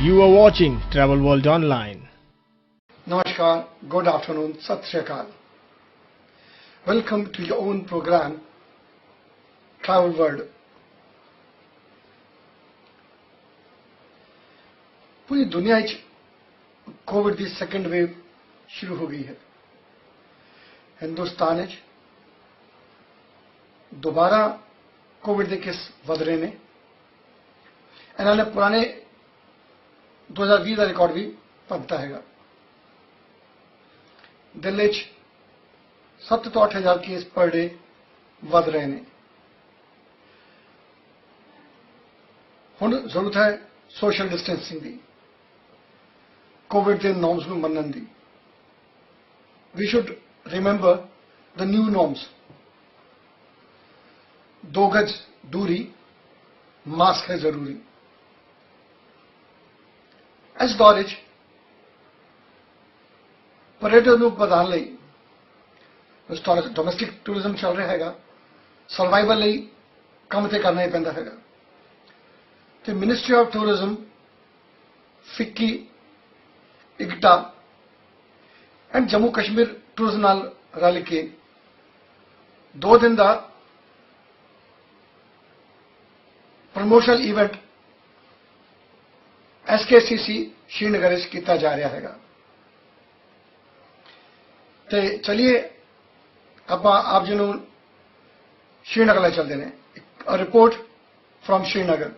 You are watching Travel World Online. Namaskar, good afternoon, Sat Shri Akal. Welcome to your own program, Travel World. पूरी दुनिया में Covid की second wave शुरू हो गई है। हिंदुस्तान में दोबारा कोविड के केस वध रहे हैं। इन्होंने पुराने 2020 का रिकॉर्ड भी पढ़ता है। दिल्ली 7 ਤੋਂ 8,000 केस पर डे वध रहे हैं। हुण जरूरत है सोशल डिस्टेंसिंग की, कोविड के नॉर्म्स को मनन की। We should remember the new norms. 2 गज दूरी, मास्क है जरूरी। इस दौर में पर्यटन को बढ़ाने लई डोमेस्टिक टूरिज्म चल रहा है। सर्वाइवल लई काम ते करना ही पैंदा है। तो मिनिस्ट्री ऑफ टूरिज्म, फिक्की, इगटा एंड जम्मू कश्मीर टूरिज्म नाल रल के 2 दिन का प्रमोशनल इवेंट SKCC श्रीनगर किया जा रहा है। तो चलिए आप जी श्रीनगर चलते हैं। A report from Srinagar.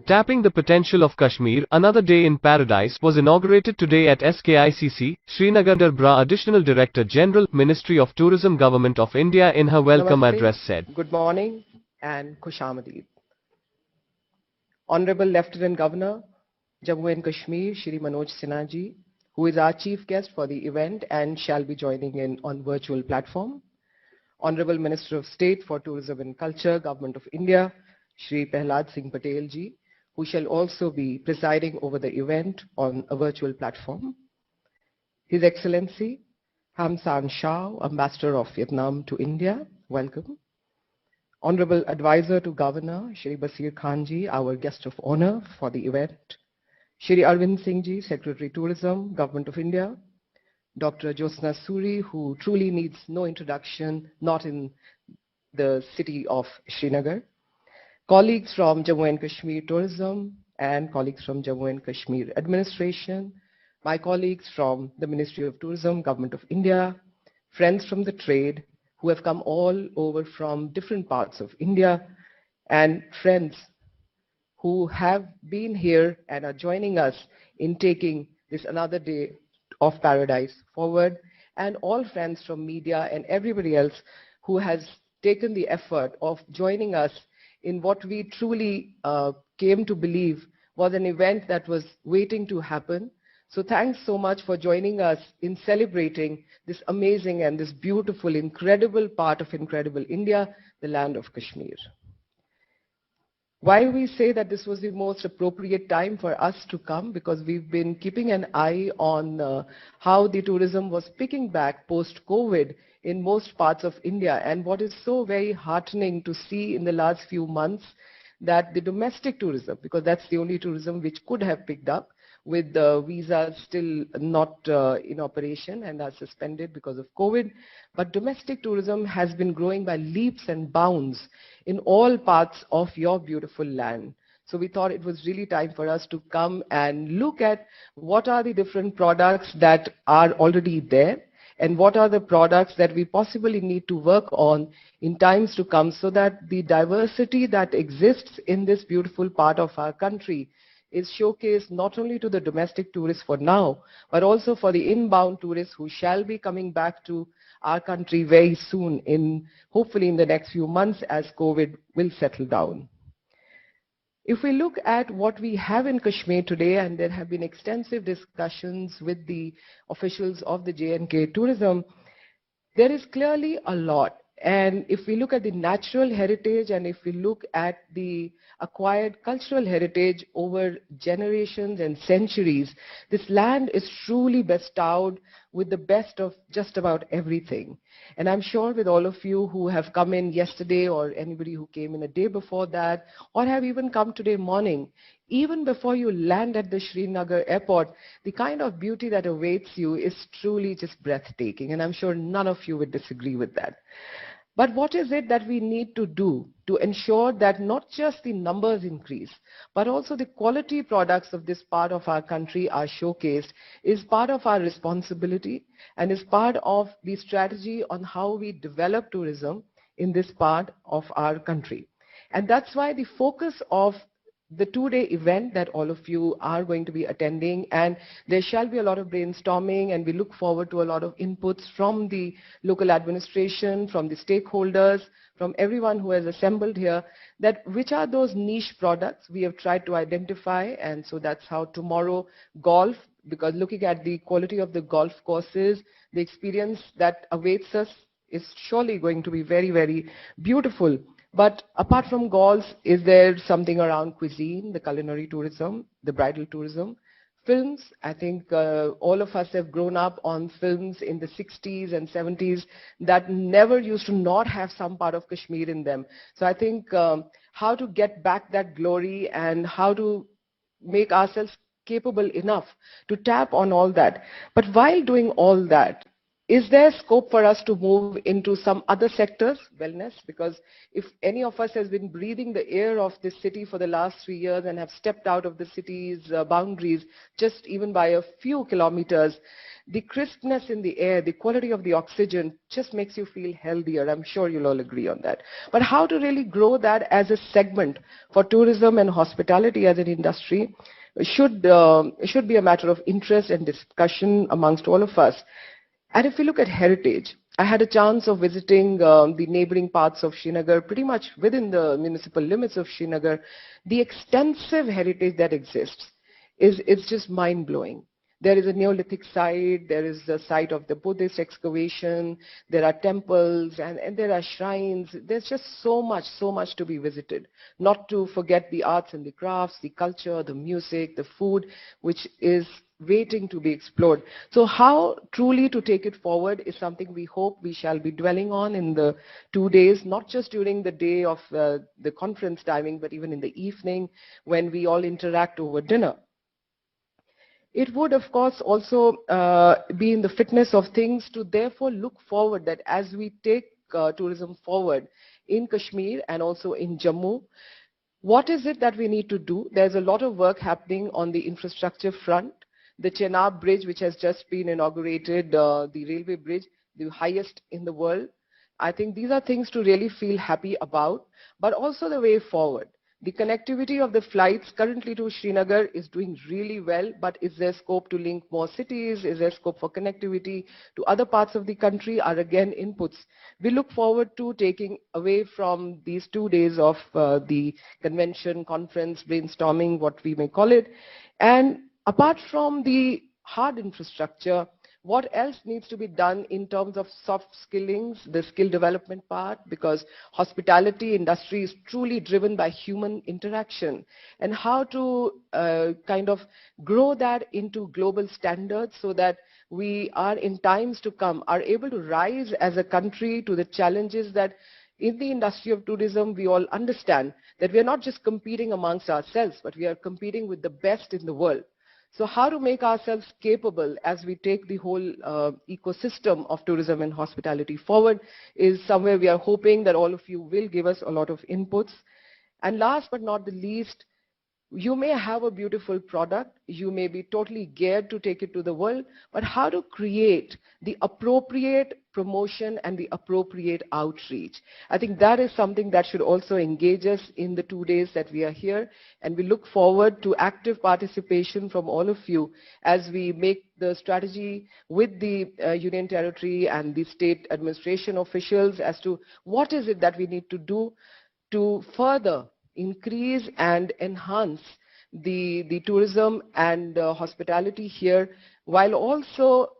Tapping the potential of Kashmir, another day in paradise was inaugurated today at SKICC, Srinagar. Bra Additional Director General, Ministry of Tourism, Government of India, in her welcome Namaste. address said, Good morning and Khush Aamdeed. Honorable Lieutenant Governor, Jammu and Kashmir, Shri Manoj Sinha ji, who is our chief guest for the event and shall be joining in on virtual platform. Honorable Minister of State for Tourism and Culture, Government of India, Shri Singh Patel ji, who shall also be presiding over the event on a virtual platform. His Excellency, Ham San Shao, Ambassador of Vietnam to India, welcome. Honorable Advisor to Governor, Shri Basir Khan ji, our guest of honor for the event. Shri Arvind Singh ji, Secretary Tourism, Government of India. Dr. Josna Suri, who truly needs no introduction, not in the city of Srinagar. Colleagues from Jammu and Kashmir Tourism and colleagues from Jammu and Kashmir Administration, my colleagues from the Ministry of Tourism, Government of India, friends from the trade who have come all over from different parts of India, and friends who have been here and are joining us in taking this another day of paradise forward, and all friends from media and everybody else who has taken the effort of joining us in what we truly came to believe was an event that was waiting to happen. So thanks so much for joining us in celebrating this amazing and this beautiful, incredible part of incredible India, the land of Kashmir. Why we say that this was the most appropriate time for us to come? Because we've been keeping an eye on how the tourism was picking back post-COVID in most parts of India. And what is so very heartening to see in the last few months, that the domestic tourism, because that's the only tourism which could have picked up, with the visas still not in operation and are suspended because of COVID. But domestic tourism has been growing by leaps and bounds in all parts of your beautiful land. So we thought it was really time for us to come and look at what are the different products that are already there and what are the products that we possibly need to work on in times to come, so that the diversity that exists in this beautiful part of our country is showcased not only to the domestic tourists for now, but also for the inbound tourists who shall be coming back to our country very soon, hopefully in the next few months, as COVID will settle down. If we look at what we have in Kashmir today, and there have been extensive discussions with the officials of the J&K tourism, there is clearly a lot. And if we look at the natural heritage, and if we look at the acquired cultural heritage over generations and centuries, this land is truly bestowed with the best of just about everything. And I'm sure with all of you who have come in yesterday, or anybody who came in a day before that, or have even come today morning, even before you land at the Srinagar airport, the kind of beauty that awaits you is truly just breathtaking. And I'm sure none of you would disagree with that. But what is it that we need to do to ensure that not just the numbers increase, but also the quality products of this part of our country are showcased, is part of our responsibility and is part of the strategy on how we develop tourism in this part of our country. And that's why the focus of the two-day event that all of you are going to be attending, and there shall be a lot of brainstorming, and we look forward to a lot of inputs from the local administration, from the stakeholders, from everyone who has assembled here, that which are those niche products we have tried to identify. And so that's how tomorrow golf, because looking at the quality of the golf courses, the experience that awaits us is surely going to be very, very beautiful. But apart from golf, is there something around cuisine, the culinary tourism, the bridal tourism? Films, I think all of us have grown up on films in the 60s and 70s that never used to not have some part of Kashmir in them. So I think how to get back that glory and how to make ourselves capable enough to tap on all that. But while doing all that, is there scope for us to move into some other sectors, wellness? Because if any of us has been breathing the air of this city for the last 3 years and have stepped out of the city's boundaries just even by a few kilometers, the crispness in the air, the quality of the oxygen just makes you feel healthier. I'm sure you'll all agree on that. But how to really grow that as a segment for tourism and hospitality as an industry should be a matter of interest and discussion amongst all of us. And if we look at heritage, I had a chance of visiting the neighboring parts of Srinagar, pretty much within the municipal limits of Srinagar. The extensive heritage that exists is just mind-blowing. There is a Neolithic site, there is the site of the Buddhist excavation, there are temples, and there are shrines. There's just so much to be visited. Not to forget the arts and the crafts, the culture, the music, the food, which is waiting to be explored. So how truly to take it forward is something we hope we shall be dwelling on in the 2 days, not just during the day of the conference timing, but even in the evening when we all interact over dinner. It would, of course, also be in the fitness of things to therefore look forward that as we take tourism forward in Kashmir and also in Jammu, what is it that we need to do? There's a lot of work happening on the infrastructure front. The Chenab Bridge, which has just been inaugurated, the railway bridge, the highest in the world. I think these are things to really feel happy about, but also the way forward. The connectivity of the flights currently to Srinagar is doing really well, but is there scope to link more cities? Is there scope for connectivity to other parts of the country? Are again inputs. We look forward to taking away from these 2 days of the convention, conference, brainstorming, what we may call it. And apart from the hard infrastructure, what else needs to be done in terms of soft skillings, the skill development part, because hospitality industry is truly driven by human interaction, and how to kind of grow that into global standards so that we are in times to come are able to rise as a country to the challenges that in the industry of tourism we all understand that we are not just competing amongst ourselves, but we are competing with the best in the world. So how to make ourselves capable as we take the whole ecosystem of tourism and hospitality forward is somewhere we are hoping that all of you will give us a lot of inputs. And last but not the least, you may have a beautiful product, you may be totally geared to take it to the world, but how to create the appropriate promotion and the appropriate outreach. I think that is something that should also engage us in the 2 days that we are here, and we look forward to active participation from all of you as we make the strategy with the Union Territory and the state administration officials as to what is it that we need to do to further increase and enhance the tourism and hospitality here, while also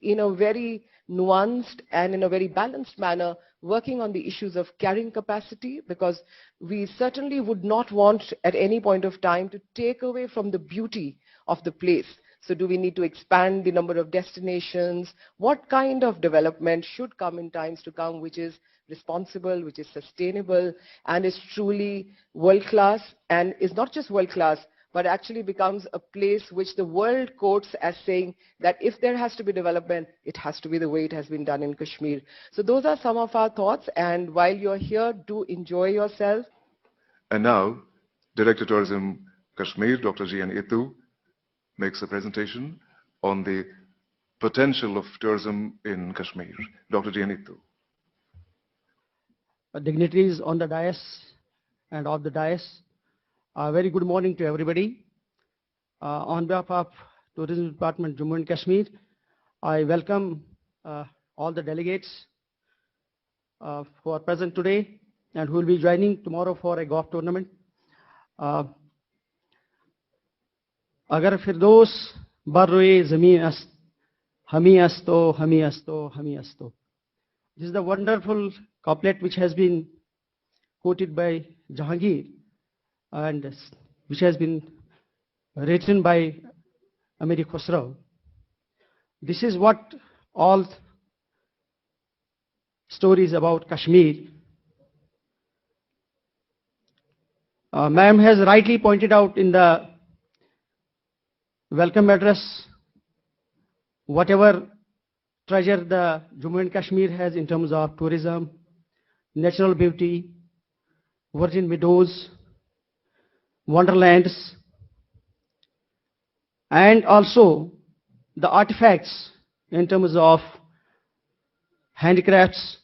in a very nuanced and in a very balanced manner working on the issues of carrying capacity, because we certainly would not want at any point of time to take away from the beauty of the place. So do we need to expand the number of destinations? What kind of development should come in times to come, which is responsible, which is sustainable, and is truly world-class, and is not just world-class, but actually becomes a place which the world quotes as saying that if there has to be development, it has to be the way it has been done in Kashmir. So those are some of our thoughts, and while you're here, do enjoy yourself. And now, Director Tourism Kashmir, Dr. G. N. Itu, makes a presentation on the potential of tourism in Kashmir. Dr. G. N. Itu. Dignitaries on the dais and off the dais, a very good morning to everybody. On behalf of Tourism Department, Jammu and Kashmir, I welcome all the delegates who are present today and who will be joining tomorrow for a golf tournament. Agar firdos barroe zami ast, hami asto, hami asto, hami asto. This is the wonderful couplet which has been quoted by Jahangir and which has been written by Amir Khosrow. This is what all stories about Kashmir. Ma'am has rightly pointed out in the welcome address whatever treasure the Jammu and Kashmir has in terms of tourism, natural beauty, virgin meadows, wonderlands, and also the artifacts in terms of handicrafts,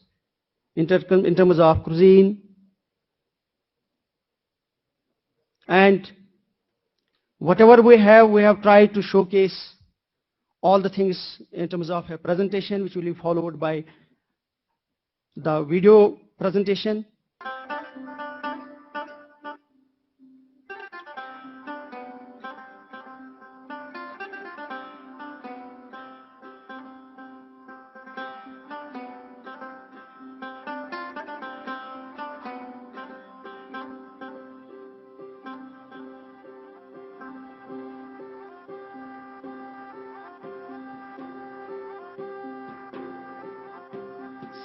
in terms of cuisine, and whatever we have tried to showcase all the things in terms of a presentation which will be followed by the video presentation.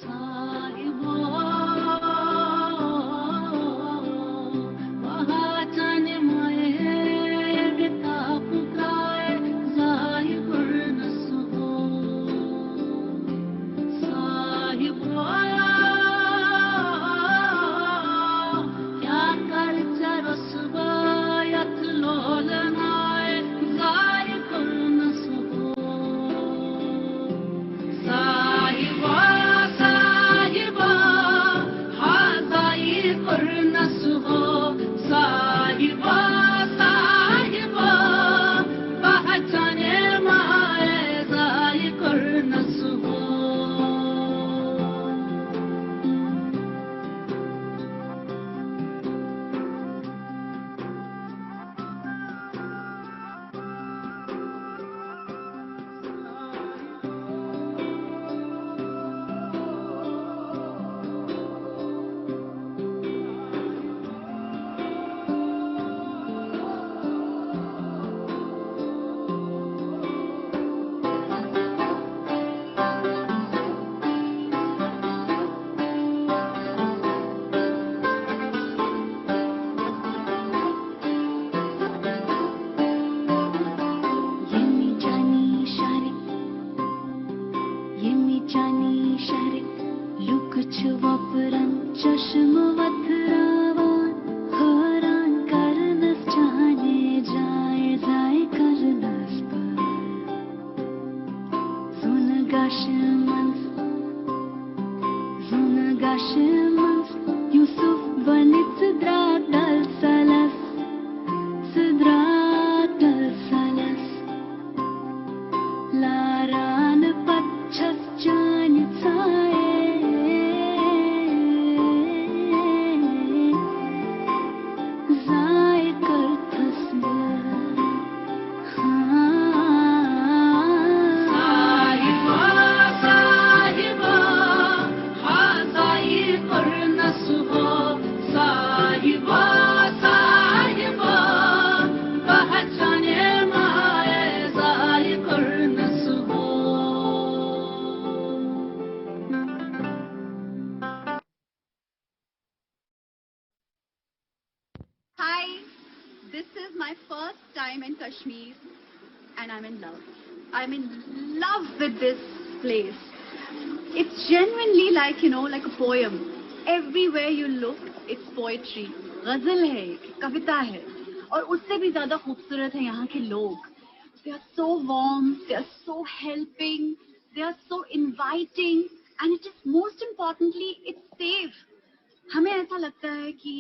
Sahiba, Hi, this is my first time in Kashmir and I'm in love. I'm in love with this place. It's genuinely like, like a poem. Everywhere you look, it's poetry. ghazal hai, kavita hai. और उससे भी ज़्यादा खूबसूरत है यहाँ के लोग. They are so warm, they are so helping, they are so inviting, and it is most importantly, it's safe. हमें ऐसा लगता है कि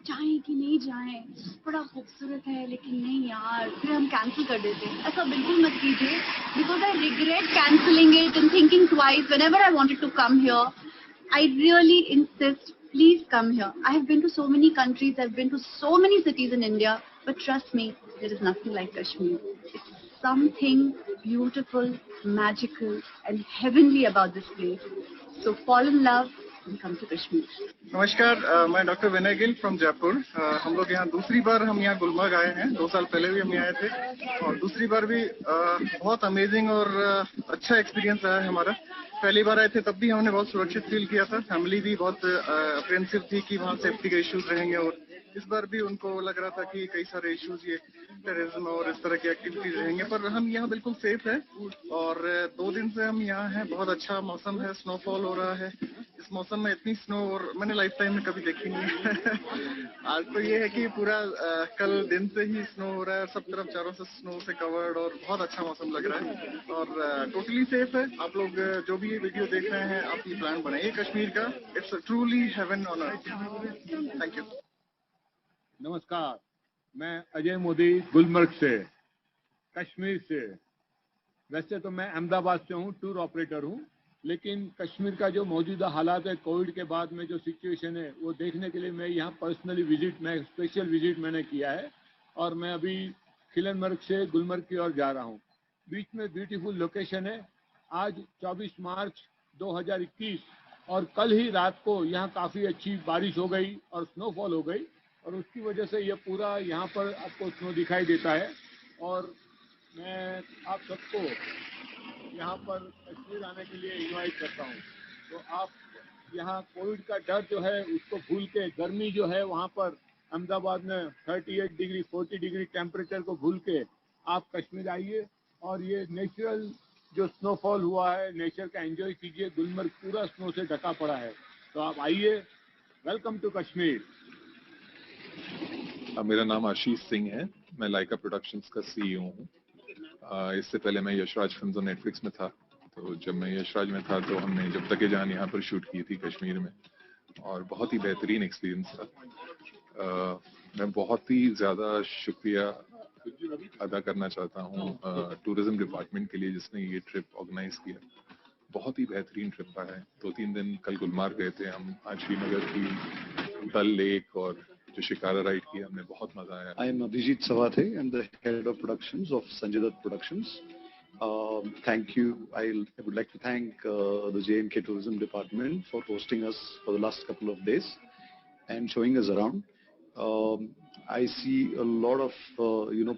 चाहें कि नहीं जाएं, बड़ा खूबसूरत है लेकिन नहीं यार, फिर हम कैंसिल कर देते हैं. ऐसा बिल्कुल मत कीजिए, because I regret cancelling it and thinking twice whenever I wanted to come here. I really insist, please come here. I have been to so many countries, I've been to so many cities in India, but trust me, there is nothing like Kashmir. It's something beautiful, magical and heavenly about this place. So fall in love and come to Kashmir. नमस्कार, मैं doctor Vinay Gill from Jaipur. हम लोग यहाँ दूसरी बार हम यहाँ गुलमर्ग आए हैं. 2 साल पहले भी हम यहाँ आए थे और दूसरी बार भी बहुत अमेजिंग और अच्छा एक्सपीरियंस रहा है हमारा. पहली बार आए थे तब भी हमने बहुत सुरक्षित फील किया था. फैमिली भी बहुत अप्रेंसिव थी कि वहाँ सेफ्टी के इश्यूज रहेंगे और इस बार भी उनको लग रहा था कि कई सारे इश्यूज ये टेररिज्म और इस तरह की एक्टिविटीज रहेंगे, पर हम यहाँ बिल्कुल सेफ है. और 2 दिन से हम यहाँ हैं. बहुत अच्छा मौसम है, स्नोफॉल हो रहा है. इस मौसम में इतनी स्नो और मैंने लाइफ टाइम में कभी देखी नहीं है. आज तो ये है कि पूरा कल दिन से ही स्नो हो रहा है, सब तरफ चारों से स्नो से कवर्ड और बहुत अच्छा मौसम लग रहा है और टोटली सेफ है. आप लोग जो भी ये वीडियो देख रहे हैं, आप ये प्लान बनाइए कश्मीर का. It's truly heaven on earth. Thank you. नमस्कार, मैं अजय मोदी गुलमर्ग से, कश्मीर से. वैसे तो मैं अहमदाबाद से हूँ, टूर ऑपरेटर हूँ, लेकिन कश्मीर का जो मौजूदा हालात है, कोविड के बाद में जो सिचुएशन है, वो देखने के लिए मैं यहाँ पर्सनली स्पेशल विजिट मैंने किया है और मैं अभी खिलनमर्ग से गुलमर्ग की ओर जा रहा हूँ. बीच में ब्यूटीफुल लोकेशन है. आज 24 मार्च 2021 और कल ही रात को यहाँ काफ़ी अच्छी बारिश हो गई और स्नोफॉल हो गई और उसकी वजह से ये पूरा यहाँ पर आपको स्नो दिखाई देता है. और मैं आप सबको यहाँ पर कश्मीर आने के लिए इनवाइट करता हूँ. तो आप यहाँ कोविड का डर जो है उसको भूल के, गर्मी जो है वहाँ पर अहमदाबाद में 38 डिग्री 40 डिग्री टेम्परेचर को भूल के आप कश्मीर आइए और ये नेचुरल जो स्नोफॉल हुआ है, नेचर का एंजॉय कीजिए. गुलमर्ग पूरा स्नो से ढका पड़ा है, तो आप आइए. Welcome to Kashmir. मेरा नाम आशीष सिंह है. मैं लाइका प्रोडक्शंस का CEO हूँ. इससे पहले मैं यशराज फिल्म्स और नेटफ्लिक्स में था. तो जब मैं यशराज में था तो हमने जब तक जान यहाँ पर शूट की थी कश्मीर में और बहुत ही बेहतरीन एक्सपीरियंस था. मैं बहुत ही ज़्यादा शुक्रिया अदा करना चाहता हूँ टूरिज्म डिपार्टमेंट के लिए जिसने ये ट्रिप ऑर्गेनाइज किया. बहुत ही बेहतरीन ट्रिप रहा है. 2-3 दिन कल गुलमर्ग गए थे हम. आज श्रीनगर की डल लेक और जो शिकारा राइड किया, हमने बहुत मजा आया. I am Abhijit Savathe. I am the head of productions of Sanjay Dutt Productions. Thank you. I would like to thank the J&K Tourism Department for hosting us for the last couple of days and showing us around. I see a lot of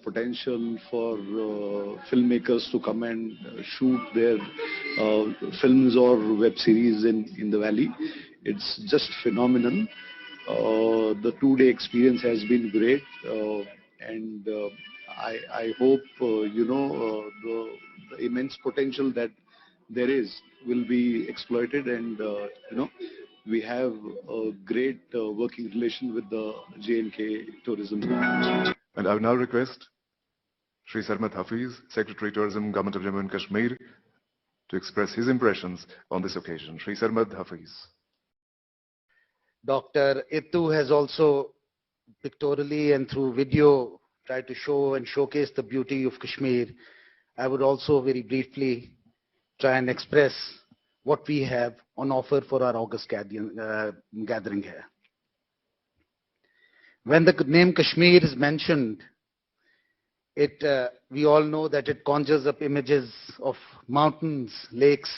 potential for filmmakers to come and shoot their films or web series in the valley. It's just phenomenal. The 2-day experience has been great, and I hope the immense potential that there is will be exploited, and we have a great working relation with the J&K Tourism. And I will now request Shri Sarmat Hafiz, Secretary Tourism, Government of Jammu and Kashmir, to express his impressions on this occasion. Shri Sarmat Hafiz. Dr. Ittu has also pictorially and through video tried to show and showcase the beauty of Kashmir. I would also very briefly try and express what we have on offer for our August gathering here. When the name Kashmir is mentioned, we all know that it conjures up images of mountains, lakes,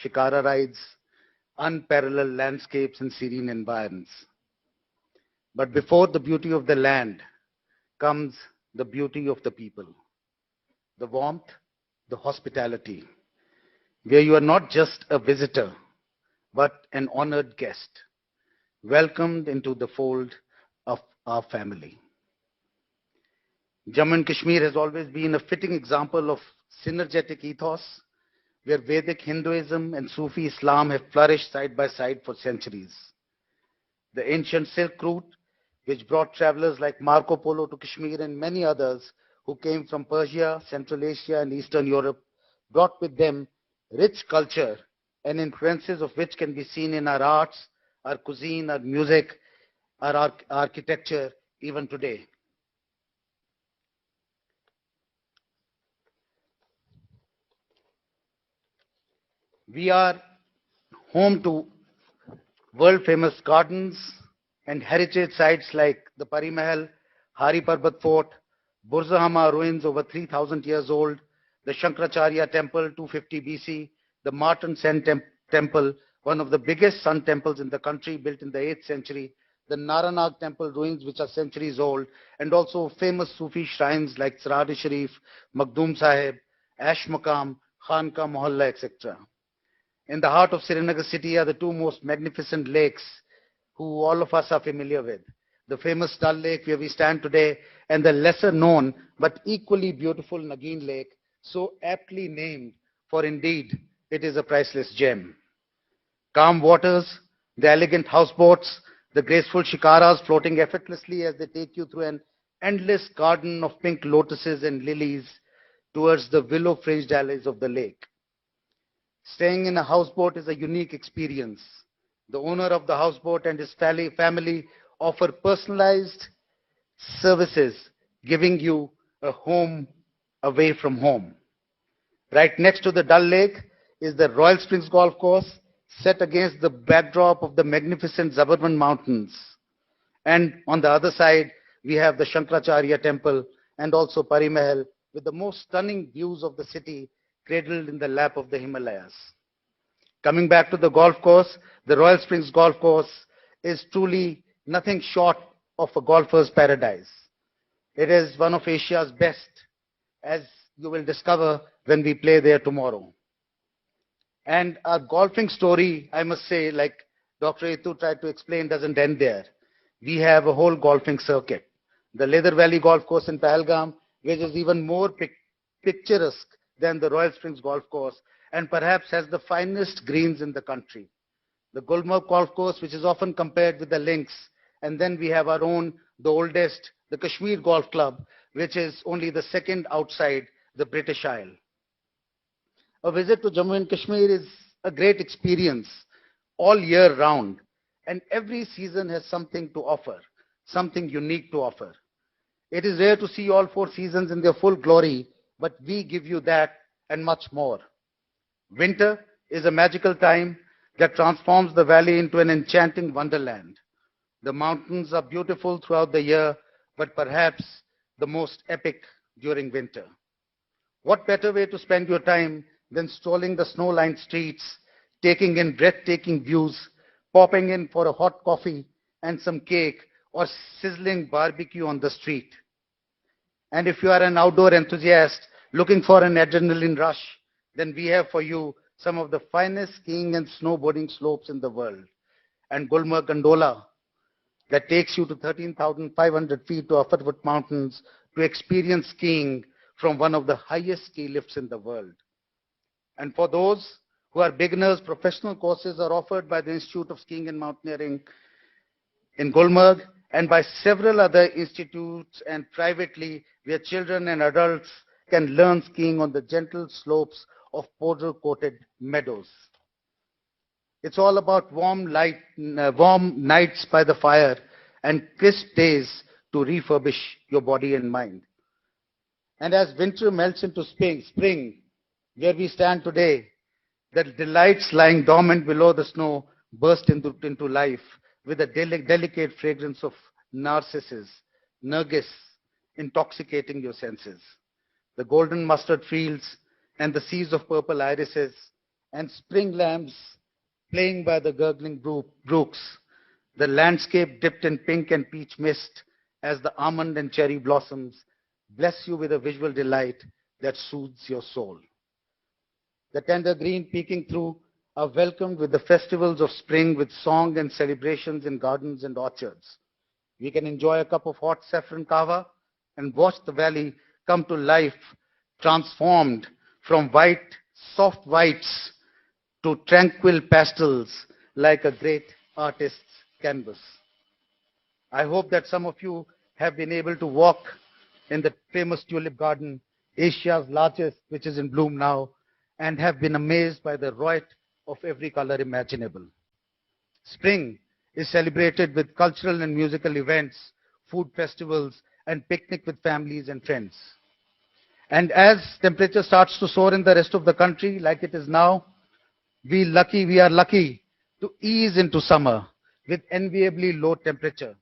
shikara rides, unparalleled landscapes and serene environs. But before the beauty of the land comes the beauty of the people, the warmth, the hospitality, where you are not just a visitor, but an honored guest, welcomed into the fold of our family. Jammu and Kashmir has always been a fitting example of synergetic ethos, where Vedic Hinduism and Sufi Islam have flourished side by side for centuries. The ancient Silk Route, which brought travelers like Marco Polo to Kashmir and many others who came from Persia, Central Asia, and Eastern Europe, brought with them rich culture and influences of which can be seen in our arts, our cuisine, our music, our architecture, even today. We are home to world famous gardens and heritage sites like the Pari Mahal, Hari Parbat Fort, Burzahama ruins over 3,000 years old, the Shankaracharya temple 250 BC, the Martin Sen temple, one of the biggest sun temples in the country, built in the 8th century, the Naranag temple ruins which are centuries old, and also famous Sufi shrines like Sarad Sharif, Makhdoom Sahib, Ash Maqam, Khanka Mohalla, etc. In the heart of Srinagar city are the two most magnificent lakes who all of us are familiar with. The famous Dal Lake where we stand today, and the lesser known but equally beautiful Nagin Lake, so aptly named, for indeed it is a priceless gem. Calm waters, the elegant houseboats, the graceful shikaras floating effortlessly as they take you through an endless garden of pink lotuses and lilies towards the willow-fringed alleys of the lake. Staying in a houseboat is a unique experience. The owner of the houseboat and his family offer personalized services, giving you a home away from home. Right next to the Dal Lake is the Royal Springs Golf Course, set against the backdrop of the magnificent Zabarwan Mountains. And on the other side, we have the Shankaracharya temple and also Pari Mahal, with the most stunning views of the city cradled in the lap of the Himalayas. Coming back to the golf course, the Royal Springs Golf Course is truly nothing short of a golfer's paradise. It is one of Asia's best, as you will discover when we play there tomorrow. And our golfing story, I must say, like Dr. Itu tried to explain, doesn't end there. We have a whole golfing circuit. The Leather Valley Golf Course in Pahalgam, which is even more picturesque than the Royal Springs Golf Course, and perhaps has the finest greens in the country. The Gulmarg Golf Course, which is often compared with the links, and then we have our own, the oldest, the Kashmir Golf Club, which is only the second outside the British Isle. A visit to Jammu and Kashmir is a great experience all year round, and every season has something to offer, something unique to offer. It is rare to see all 4 seasons in their full glory, but we give you that and much more. Winter is a magical time that transforms the valley into an enchanting wonderland. The mountains are beautiful throughout the year, but perhaps the most epic during winter. What better way to spend your time than strolling the snow-lined streets, taking in breathtaking views, popping in for a hot coffee and some cake, or sizzling barbecue on the street. And if you are an outdoor enthusiast looking for an adrenaline rush, then we have for you some of the finest skiing and snowboarding slopes in the world. And Gulmarg Gondola, that takes you to 13,500 feet to Upperwood Mountains to experience skiing from one of the highest ski lifts in the world. And for those who are beginners, professional courses are offered by the Institute of Skiing and Mountaineering in Gulmarg and by several other institutes and privately, where children and adults can learn skiing on the gentle slopes of powder-coated meadows. It's all about warm nights by the fire and crisp days to refurbish your body and mind. And as winter melts into spring, where we stand today, the delights lying dormant below the snow burst into life with a delicate fragrance of narcissus, nergis, intoxicating your senses. The golden mustard fields and the seas of purple irises and spring lambs playing by the gurgling brooks, the landscape dipped in pink and peach mist as the almond and cherry blossoms bless you with a visual delight that soothes your soul. The tender green peeking through are welcomed with the festivals of spring with song and celebrations in gardens and orchards. We can enjoy a cup of hot saffron kava and watch the valley come to life, transformed from white, soft whites to tranquil pastels like a great artist's canvas. I hope that some of you have been able to walk in the famous tulip garden, Asia's largest, which is in bloom now, and have been amazed by the riot of every color imaginable. Spring is celebrated with cultural and musical events, food festivals, and picnic with families and friends. And as temperature starts to soar in the rest of the country, like it is now, we are lucky to ease into summer with enviably low temperature.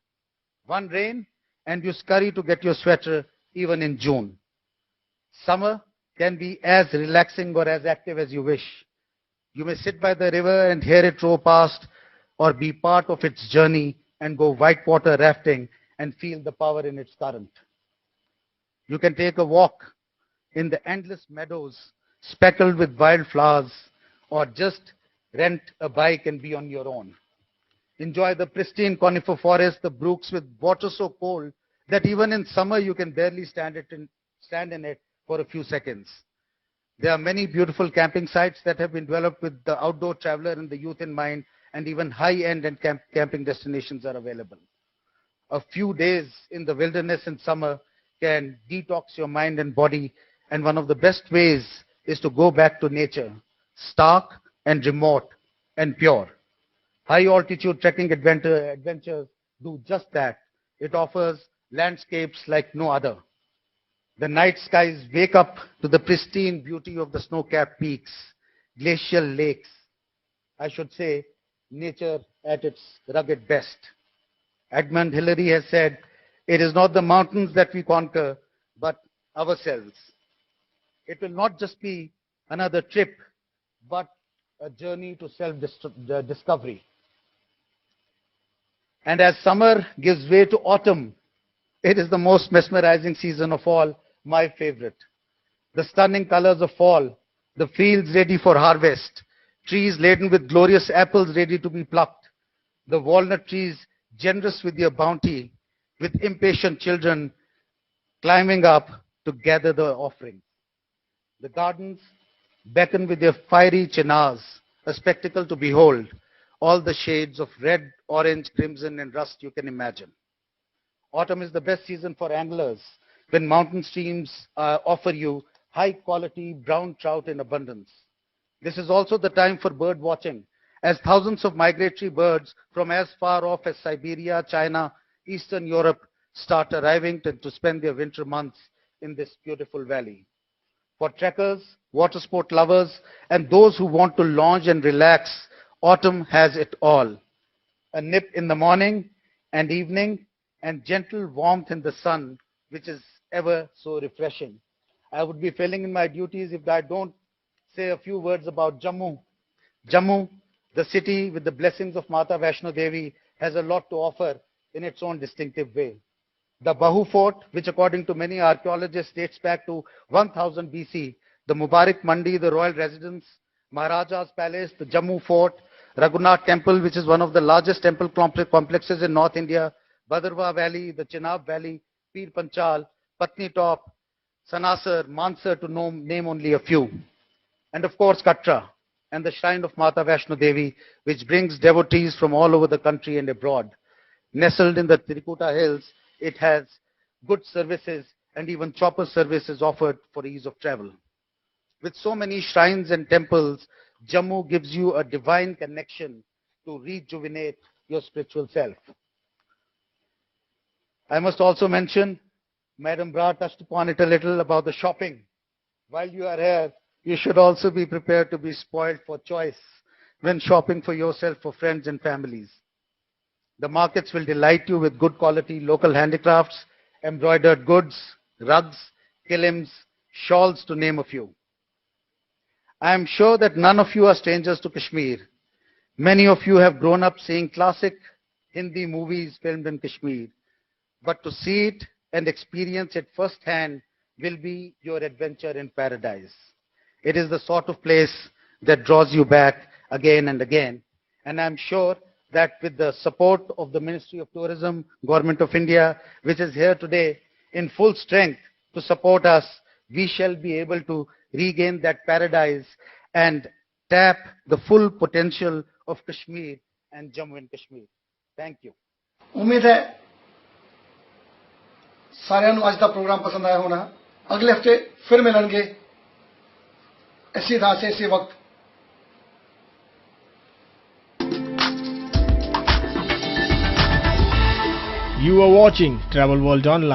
One rain and you scurry to get your sweater even in June. Summer can be as relaxing or as active as you wish. You may sit by the river and hear it roll past, or be part of its journey and go whitewater rafting and feel the power in its current. You can take a walk in the endless meadows speckled with wildflowers, or just rent a bike and be on your own. Enjoy the pristine conifer forest, the brooks with water so cold that even in summer you can barely stand in it for a few seconds. There are many beautiful camping sites that have been developed with the outdoor traveler and the youth in mind, and even high-end and camping destinations are available. A few days in the wilderness in summer can detox your mind and body, and one of the best ways is to go back to nature, stark and remote and pure. High-altitude trekking adventures do just that. It offers landscapes like no other. The night skies wake up to the pristine beauty of the snow-capped peaks, glacial lakes. I should say, nature at its rugged best. Edmund Hillary has said, "It is not the mountains that we conquer, but ourselves." It will not just be another trip, but a journey to self-discovery. And as summer gives way to autumn, it is the most mesmerizing season of all, my favorite. The stunning colors of fall, the fields ready for harvest, trees laden with glorious apples ready to be plucked, the walnut trees generous with their bounty, with impatient children climbing up to gather the offerings. The gardens beckon with their fiery chinars, a spectacle to behold, all the shades of red, orange, crimson, and rust you can imagine. Autumn is the best season for anglers, when mountain streams offer you high-quality brown trout in abundance. This is also the time for bird watching, as thousands of migratory birds from as far off as Siberia, China, Eastern Europe start arriving to spend their winter months in this beautiful valley. For trekkers, water sport lovers, and those who want to lounge and relax, autumn has it all. A nip in the morning and evening, and gentle warmth in the sun, which is ever so refreshing. I would be failing in my duties if I don't say a few words about Jammu. Jammu, the city with the blessings of Mata Vaishno Devi, has a lot to offer in its own distinctive way. The Bahu Fort, which according to many archaeologists dates back to 1000 BC, the Mubarak Mandi, the royal residence, Maharaja's palace, the Jammu Fort, Raghunath Temple, which is one of the largest temple complexes in North India, Bhadrava Valley, the Chenab Valley, Pir Panchal, Patni Top, Sanasar, Mansar, to name only a few. And of course, Katra, and the shrine of Mata Vaishno Devi, which brings devotees from all over the country and abroad. Nestled in the Trikuta Hills, it has good services and even chopper services offered for ease of travel. With so many shrines and temples, Jammu gives you a divine connection to rejuvenate your spiritual self. I must also mention, Madam Bra touched upon it a little about the shopping. While you are here, you should also be prepared to be spoiled for choice when shopping for yourself, for friends and families. The markets will delight you with good quality local handicrafts, embroidered goods, rugs, kilims, shawls, to name a few. I am sure that none of you are strangers to Kashmir. Many of you have grown up seeing classic Hindi movies filmed in Kashmir. But to see it and experience it firsthand will be your adventure in paradise. It is the sort of place that draws you back again and again. And I'm sure that with the support of the Ministry of Tourism, Government of India, which is here today, in full strength to support us, we shall be able to regain that paradise and tap the full potential of Kashmir and Jammu and Kashmir. Thank you. उम्मीद है साਰਿਆਂ ਨੂੰ ਅੱਜ ਦਾ programme ਪਸੰਦ ਆਇਆ ਹੋਣਾ। ਅਗਲੇ ਹਫਤੇ ਫਿਰ ਮਿਲਣਗੇ ਇਸੇ ਥਾਂ ਸੇ ਇਸੇ ਵਕਤ। You are watching Travel World Online.